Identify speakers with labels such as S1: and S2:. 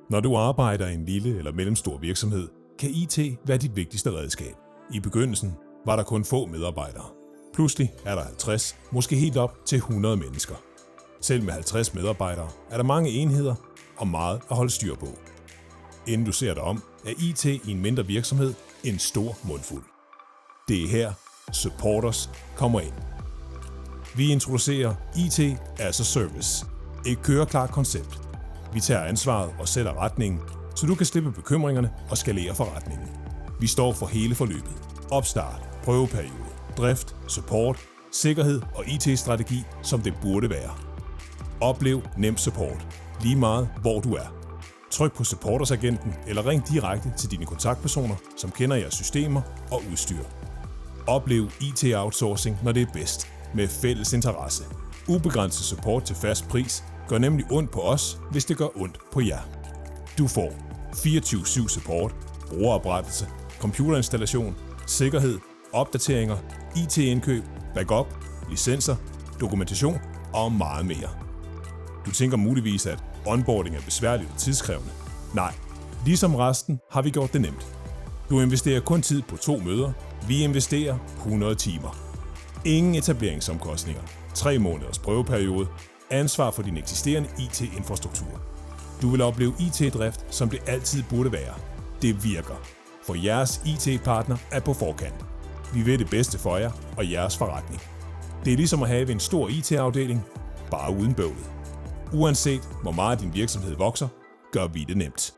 S1: Når du arbejder i en lille eller mellemstor virksomhed, kan IT være dit vigtigste redskab. I begyndelsen var der kun få medarbejdere. Pludselig er der 50, måske helt op til 100 mennesker. Selv med 50 medarbejdere er der mange enheder og meget at holde styr på. Inden du ser dig om, er IT i en mindre virksomhed en stor mundfuld. Det er her Supporters kommer ind. Vi introducerer IT as a Service. Et køreklart koncept. Vi tager ansvaret og sætter retningen, så du kan slippe bekymringerne og skalere forretningen. Vi står for hele forløbet. Opstart, prøveperiode, drift, support, sikkerhed og IT-strategi, som det burde være. Oplev nem support, lige meget hvor du er. Tryk på supportersagenten eller ring direkte til dine kontaktpersoner, som kender jeres systemer og udstyr. Oplev IT-outsourcing, når det er bedst, med fælles interesse. Ubegrænset support til fast pris gør nemlig ondt på os, hvis det gør ondt på jer. Du får 24/7 support, brugeroprettelse, computerinstallation, sikkerhed, opdateringer, IT-indkøb, backup, licenser, dokumentation og meget mere. Du tænker muligvis, at onboarding er besværligt og tidskrævende. Nej, ligesom resten har vi gjort det nemt. Du investerer kun tid på 2 møder, vi investerer 100 timer. Ingen etableringsomkostninger, 3 måneders prøveperiode, ansvar for din eksisterende IT-infrastruktur. Du vil opleve IT-drift, som det altid burde være. Det virker, for jeres IT-partner er på forkant. Vi vil det bedste for jer og jeres forretning. Det er ligesom at have en stor IT-afdeling, bare uden bøvlet. Uanset hvor meget din virksomhed vokser, gør vi det nemt.